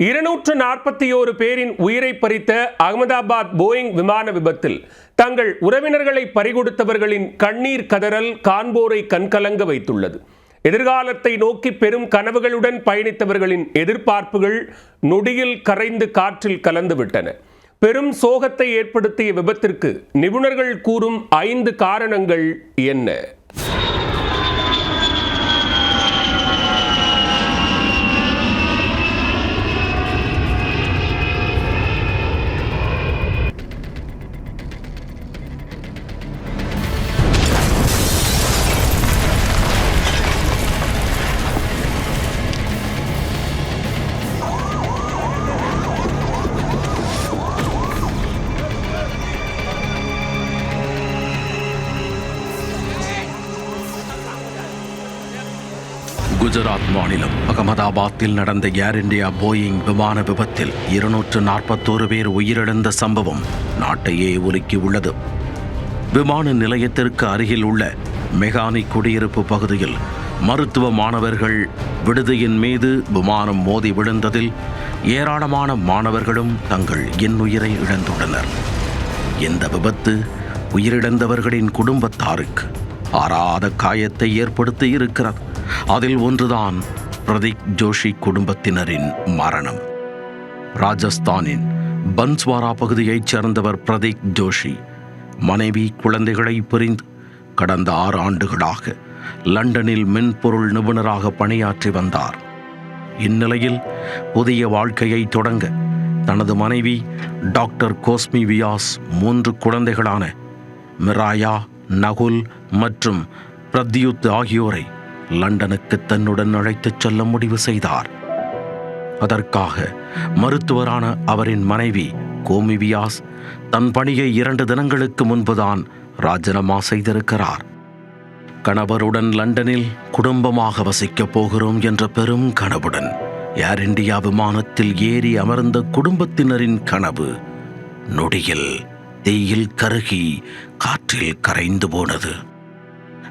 241 பேரின் உயிரை பறித்த அகமதாபாத் போயிங் விமான விபத்தில் தங்கள் உறவினர்களை பறிகொடுத்தவர்களின் கண்ணீர் கதறல் காண்போரை கண்கலங்க வைத்துள்ளது. எதிர்காலத்தை நோக்கி பெரும் கனவுகளுடன் பயணித்தவர்களின் எதிர்பார்ப்புகள் நொடியில் கரைந்து காற்றில் கலந்துவிட்டன. பெரும் சோகத்தை ஏற்படுத்திய விபத்திற்கு நிபுணர்கள் கூறும் 5 காரணங்கள் என்ன? குஜராத் மாநிலம் அகமதாபாத்தில் நடந்த ஏர் இந்தியா போயிங் விமான விபத்தில் 241 பேர் உயிரிழந்த சம்பவம் நாட்டையே உலுக்கியுள்ளது. விமான நிலையத்திற்கு அருகில் உள்ள மெகானி குடியிருப்பு பகுதியில் மருத்துவ மாணவர்கள் விடுதியின் மீது விமானம் மோதி விழுந்ததில் ஏராளமான மாணவர்களும் தங்கள் இன்னுயிரை இழந்துள்ளனர். இந்த விபத்து உயிரிழந்தவர்களின் குடும்பத்தாருக்கு ஆறாத காயத்தை ஏற்படுத்தி இருக்கிறது. அதில் ஒன்றுதான் பிரதீக் ஜோஷி குடும்பத்தினரின் மரணம். ராஜஸ்தானின் பன்ஸ்வாரா பகுதியைச் சேர்ந்தவர் பிரதீக் ஜோஷி மனைவி குழந்தைகளை பிரிந்து கடந்த 6 ஆண்டுகளாக லண்டனில் மென்பொருள் நிபுணராக பணியாற்றி வந்தார். இந்நிலையில் புதிய வாழ்க்கையை தொடங்க தனது மனைவி டாக்டர் கோஸ்மி வியாஸ் 3 குழந்தைகளான மிராயா, நகுல் மற்றும் பிரத்யுத் ஆகியோரை லண்டனுக்கு தன்னுடன் அழைத்துச் செல்ல முடிவு செய்தார். அதற்காக மருத்துவரான அவரின் மனைவி கோமி வியாஸ் தன் பணியை 2 தினங்களுக்கு முன்புதான் ராஜினாமா செய்திருக்கிறார். கணவருடன் லண்டனில் குடும்பமாக வசிக்கப் போகிறோம் என்ற பெரும் கனவுடன் ஏர் இந்தியா விமானத்தில் ஏறி அமர்ந்த குடும்பத்தினரின் கனவு நொடியில் தீயில் கருகி காற்றில் கரைந்து போனது.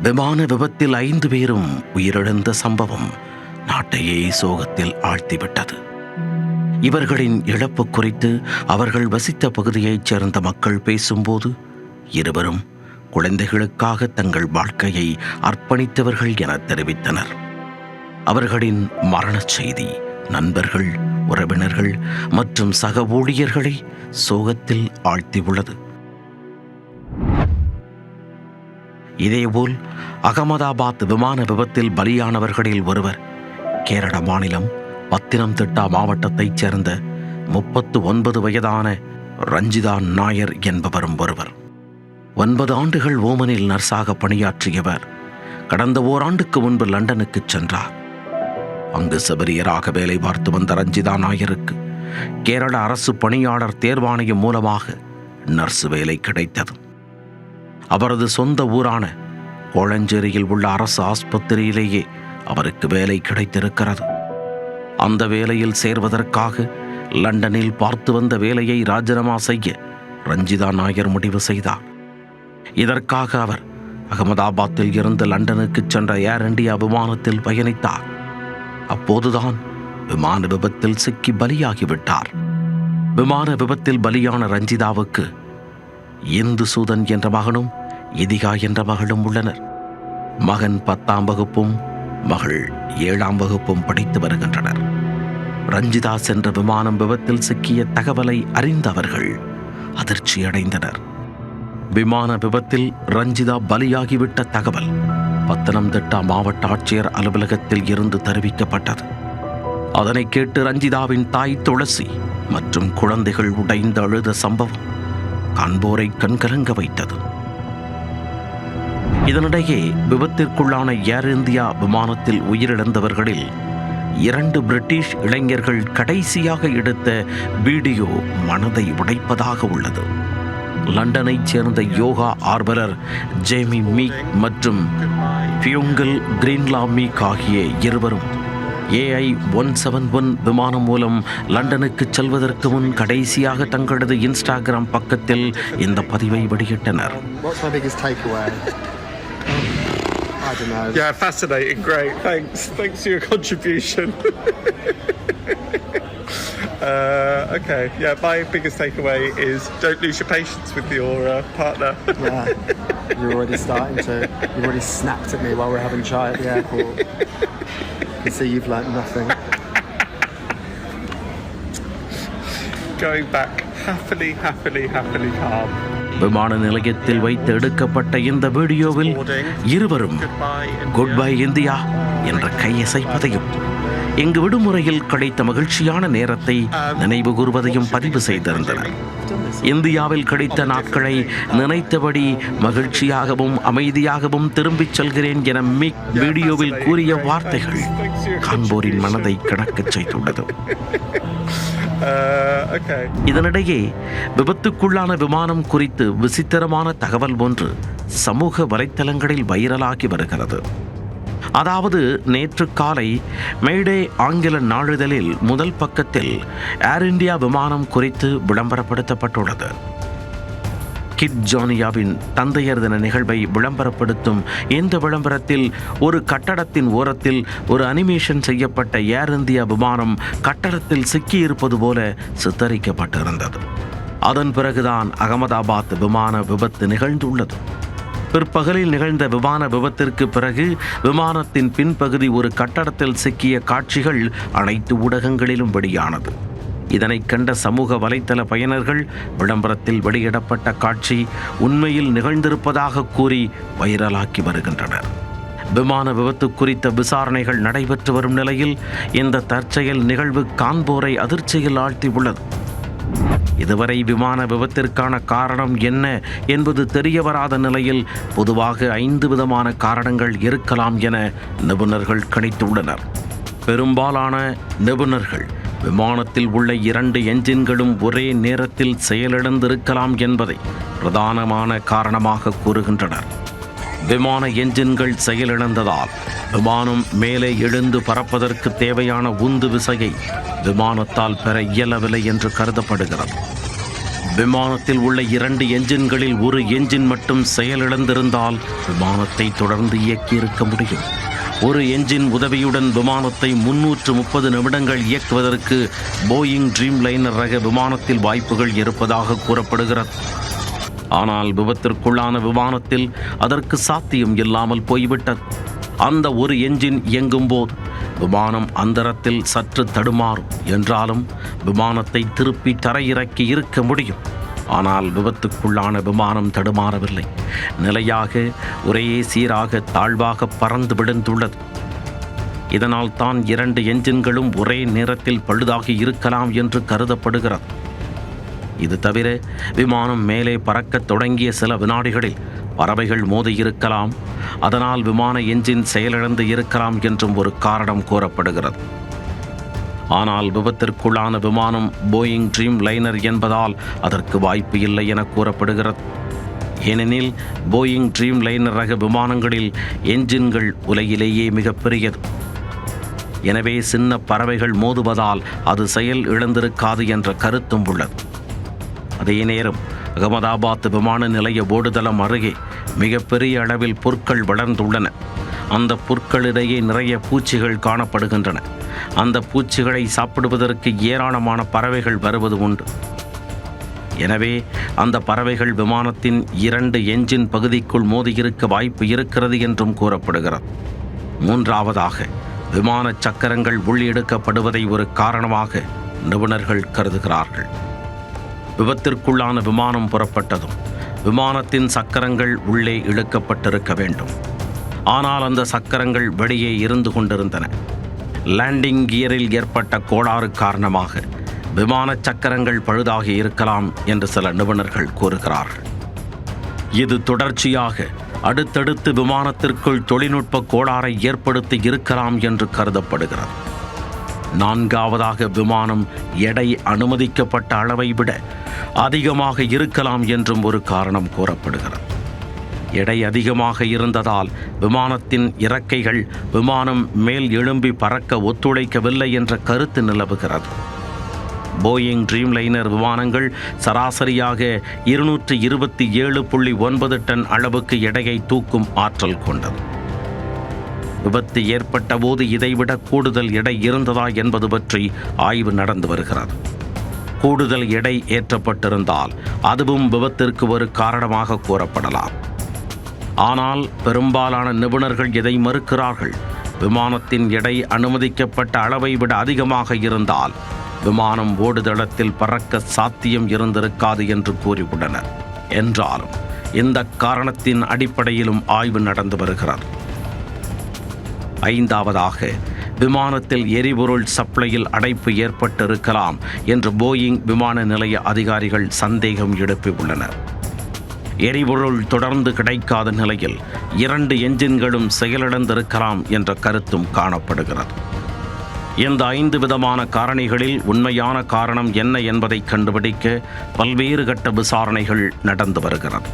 விமான விபத்தில் 5 பேரும் உயிரிழந்த சம்பவம் நாட்டையே சோகத்தில் ஆழ்த்திவிட்டது. இவர்களின் இழப்பு குறித்து அவர்கள் வசித்த பகுதியைச் சேர்ந்த மக்கள் பேசும்போது இருவரும் குழந்தைகளுக்காக தங்கள் வாழ்க்கையை அர்ப்பணித்தவர்கள் என தெரிவித்தனர். அவர்களின் மரணச் செய்தி நண்பர்கள், உறவினர்கள் மற்றும் சக ஊழியர்களை சோகத்தில் ஆழ்த்தியுள்ளது. இதேபோல் அகமதாபாத் விமான விபத்தில் பலியானவர்களில் ஒருவர் கேரள மாநிலம் பத்தினம்திட்டா மாவட்டத்தைச் சேர்ந்த 39 வயதான ரஞ்சிதா நாயர் என்பவரும் ஒருவர். 9 ஆண்டுகள் ஓமனில் நர்ஸாக பணியாற்றியவர் கடந்த ஓராண்டுக்கு முன்பு லண்டனுக்கு சென்றார். அங்கு செவிலியராக வேலை பார்த்து வந்த ரஞ்சிதா நாயருக்கு கேரள அரசு பணியாளர் தேர்வாணையம் மூலமாக நர்ஸ் வேலை கிடைத்தது. அவரது சொந்த ஊரான கோழஞ்சேரியில் உள்ள அரசு ஆஸ்பத்திரியிலேயே அவருக்கு வேலை கிடைத்திருக்கிறது. அந்த வேலையில் சேர்வதற்காக லண்டனில் பார்த்து வந்த வேலையை ராஜினாமா செய்ய ரஞ்சிதா நாயர் முடிவு செய்தார். இதற்காக அவர் அகமதாபாத்தில் இருந்து லண்டனுக்கு சென்ற ஏர் இந்தியா விமானத்தில் பயணித்தார். அப்போதுதான் விமான விபத்தில் சிக்கி பலியாகிவிட்டார். விமான விபத்தில் பலியான ரஞ்சிதாவுக்கு இந்துசூதன் என்ற மகனும் இதிகா என்ற மகளும் உள்ளனர். மகன் 10ஆம் வகுப்பும் மகள் 7ஆம் வகுப்பும் படித்து வருகின்றனர். ரஞ்சிதா சென்ற விமானம் விபத்தில் சிக்கிய தகவலை அறிந்தவர்கள் அதிர்ச்சியடைந்தனர். விமான விபத்தில் ரஞ்சிதா பலியாகிவிட்ட தகவல் பத்தனம்திட்டா மாவட்ட ஆட்சியர் அலுவலகத்தில் இருந்து தெரிவிக்கப்பட்டது. அதனை கேட்டு ரஞ்சிதாவின் தாய் துளசி மற்றும் குழந்தைகள் உடைந்து அழுத சம்பவம் காண்போரை கண்கலங்க வைத்தது. இதனிடையே விபத்திற்குள்ளான ஏர் இந்தியா விமானத்தில் உயிரிழந்தவர்களில் 2 பிரிட்டிஷ் இளைஞர்கள் கடைசியாக எடுத்த வீடியோ மனதை உடைப்பதாக உள்ளது. லண்டனைச் சேர்ந்த யோகா ஆர்வலர் ஜேமி மீக் மற்றும் பியோங்கல் கிரீன்லா மீக் ஆகிய இருவரும் AI-171 விமானம் மூலம் லண்டனுக்கு செல்வதற்கு முன் கடைசியாக தங்களது இன்ஸ்டாகிராம் பக்கத்தில் இந்த பதிவை வெளியிட்டனர். I don't know. Yeah, fascinating, great. Thanks for your contribution. Okay, yeah, my biggest takeaway is don't lose your patience with your partner. Yeah, you're already starting to. You already snapped at me while we're having chai at the airport. You see, you've learnt nothing. Going back happily calm. விமான நிலையத்தில் வைத்து எடுக்கப்பட்ட இந்த வீடியோவில் இருவரும் good bye India என்ற கையசைப்பதையும் இங்கு விடுமுறையில் கிடைத்த மகிழ்ச்சியான நேரத்தை நினைவு கூர்வதையும் பதிவு செய்திருந்தனர். இந்தியாவில் கிடைத்த நாட்களை நினைத்தபடி மகிழ்ச்சியாகவும் அமைதியாகவும் திரும்பிச் செல்கிறேன் என மிக் வீடியோவில் கூறிய வார்த்தைகள் காண்போரின் மனதை கிடக்கச் செய்துள்ளது. இதனிடையே விபத்துக்குள்ளான விமானம் குறித்து விசித்திரமான தகவல் ஒன்று சமூக வலைத்தளங்களில் வைரலாகி வருகிறது. அதாவது நேற்று காலை மேடே ஆங்கில நாளிதழில் முதல் பக்கத்தில் ஏர் இந்தியா விமானம் குறித்து விளம்பரப்படுத்தப்பட்டுள்ளது. கிட் ஜானியாவின் தந்தையர் தின நிகழ்வை விளம்பரப்படுத்தும் இந்த விளம்பரத்தில் ஒரு கட்டடத்தின் ஓரத்தில் ஒரு அனிமேஷன் செய்யப்பட்ட ஏர் இந்தியா விமானம் கட்டடத்தில் சிக்கியிருப்பது போல சித்தரிக்கப்பட்டிருந்தது. அதன் பிறகுதான் அகமதாபாத் விமான விபத்து நிகழ்ந்துள்ளது. பிற்பகலில் நிகழ்ந்த விமான விபத்திற்கு பிறகு விமானத்தின் பின்பகுதி ஒரு கட்டடத்தில் சிக்கிய காட்சிகள் அனைத்து ஊடகங்களிலும் வெளியானது. இதனை கண்ட சமூக வலைத்தள பயனர்கள் விளம்பரத்தில் வெளியிடப்பட்ட காட்சி உண்மையில் நிகழ்ந்திருப்பதாக கூறி வைரலாக்கி வருகின்றனர். விமான விபத்து குறித்த விசாரணைகள் நடைபெற்று வரும் நிலையில் இந்த தற்செயல் நிகழ்வு காண்போரை அதிர்ச்சியில் ஆழ்த்தியுள்ளது. இதுவரை விமான விபத்திற்கான காரணம் என்ன என்பது தெரியவராத நிலையில் பொதுவாக 5 விதமான காரணங்கள் இருக்கலாம் என நிபுணர்கள் கணித்துள்ளனர். பெரும்பாலான நிபுணர்கள் விமானத்தில் உள்ள 2 என்ஜின்களும் ஒரே நேரத்தில் செயலிழந்திருக்கலாம் என்பதை பிரதானமான காரணமாக கூறுகின்றனர். விமான என்ஜின்கள் செயலிழந்ததால் விமானம் மேலே எழுந்து பறப்பதற்கு தேவையான உந்து விசையை விமானத்தால் பெற இயலவில்லை என்று கருதப்படுகிறது. விமானத்தில் உள்ள 2 என்ஜின்களில் ஒரு என்ஜின் மட்டும் செயலிழந்திருந்தால் விமானத்தை தொடர்ந்து இயக்கியிருக்க முடியும். ஒரு என்ஜின் உதவியுடன் விமானத்தை 330 நிமிடங்கள் இயக்குவதற்கு போயிங் ட்ரீம் லைனர் ரக விமானத்தில் வாய்ப்புகள் இருப்பதாக கூறப்படுகிறது. ஆனால் விபத்திற்குள்ளான விமானத்தில் அதற்கு சாத்தியம் இல்லாமல் போய்விட்டது. அந்த ஒரு என்ஜின் இயங்கும் போது விமானம் அந்தரத்தில் சற்று தடுமாறும் என்றாலும் விமானத்தை திருப்பி தரையிறக்கி இருக்க முடியும். ஆனால் விபத்துக்குள்ளான விமானம் தடுமாறவில்லை. நிலையாக ஒரே சீராக தாழ்வாக பறந்து விழுந்துள்ளது. இதனால் தான் 2 என்ஜின்களும் ஒரே நேரத்தில் பழுதாகி இருக்கலாம் என்று கருதப்படுகிறது. இது தவிர விமானம் மேலே பறக்கத் தொடங்கிய சில வினாடிகளில் பறவைகள் மோதியிருக்கலாம். அதனால் விமான என்ஜின் செயலிழந்து இருக்கலாம் என்றும் ஒரு காரணம் கூறப்படுகிறது. ஆனால் விபத்திற்குள்ளான விமானம் போயிங் ட்ரீம் லைனர் என்பதால் அதற்கு வாய்ப்பு இல்லை என கூறப்படுகிறது. ஏனெனில் போயிங் ட்ரீம் லைனர் ரக விமானங்களில் என்ஜின்கள் உலகிலேயே மிகப்பெரியது. எனவே சின்ன பறவைகள் மோதுவதால் அது செயல் இழந்திருக்காது என்ற கருத்தும் உள்ளது. அதே நேரம் அகமதாபாத் விமான நிலைய ஓடுதளம் அருகே மிகப்பெரிய அளவில் புற்கள் வளர்ந்துள்ளன. அந்த புற்களிடையே நிறைய பூச்சிகள் காணப்படுகின்றன. அந்த பூச்சிகளை சாப்பிடுவதற்கு ஏராளமான பறவைகள் வருவது உண்டு. எனவே அந்த பறவைகள் விமானத்தின் 2 என்ஜின் பகுதிக்குள் மோதியிருக்க வாய்ப்பு இருக்கிறது என்றும் கூறப்படுகிறது. 3ஆவதாக விமான சக்கரங்கள் உள்ளெடுக்கப்படுவதை ஒரு காரணமாக நிபுணர்கள் கருதுகிறார்கள். விபத்திற்குள்ளான விமானம் புறப்பட்டதும் விமானத்தின் சக்கரங்கள் உள்ளே இழுக்கப்பட்டிருக்க வேண்டும். ஆனால் அந்த சக்கரங்கள் வெளியே இருந்து கொண்டிருந்தன. லேண்டிங் கியரில் ஏற்பட்ட கோளாறு காரணமாக விமான சக்கரங்கள் பழுதாகி இருக்கலாம் என்று சில நிபுணர்கள் கூறுகிறார்கள். இது தொடர்ச்சியாக அடுத்தடுத்து விமானத்திற்குள் தொழில்நுட்ப கோளாறை ஏற்படுத்தி இருக்கலாம் என்று கருதப்படுகிறது. 4ஆவதாக விமானம் எடை அனுமதிக்கப்பட்ட அளவை விட அதிகமாக இருக்கலாம் என்றும் ஒரு காரணம் கூறப்படுகிறது. எடை அதிகமாக இருந்ததால் விமானத்தின் இறக்கைகள் விமானம் மேல் எழும்பி பறக்க ஒத்துழைக்கவில்லை என்ற கருத்து நிலவுகிறது. போயிங் ட்ரீம் லைனர் விமானங்கள் சராசரியாக 227.9 டன் அளவுக்கு எடையை தூக்கும் ஆற்றல் கொண்டது. விபத்து ஏற்பட்ட போது இதைவிட கூடுதல் எடை இருந்ததா என்பது பற்றி ஆய்வு நடந்து வருகிறது. கூடுதல் எடை ஏற்றப்பட்டிருந்தால் அதுவும் விபத்திற்கு ஒரு காரணமாக கூறப்படலாம். ஆனால் பெரும்பாலான நிபுணர்கள் இதை மறுக்கிறார்கள். விமானத்தின் எடை அனுமதிக்கப்பட்ட அளவை விட அதிகமாக இருந்தால் விமானம் ஓடுதளத்தில் பறக்க சாத்தியம் இருந்திருக்காது என்று கூறியுள்ளனர். என்றாலும் இந்த காரணத்தின் அடிப்படையிலும் ஆய்வு நடந்து வருகிறது. 5ஆவதாக, விமானத்தில் எரிபொருள் சப்ளையில் அடைப்பு ஏற்பட்டிருக்கலாம் என்று போயிங் விமான நிலைய அதிகாரிகள் சந்தேகம் எழுப்பியுள்ளனர். எரிபொருள் தொடர்ந்து கிடைக்காத நிலையில் 2 என்ஜின்களும் செயலிழந்திருக்கலாம் என்ற கருத்தும் காணப்படுகிறது. இந்த 5 விதமான காரணிகளில் உண்மையான காரணம் என்ன என்பதை கண்டுபிடிக்க பல்வேறு கட்ட விசாரணைகள் நடந்து வருகிறது.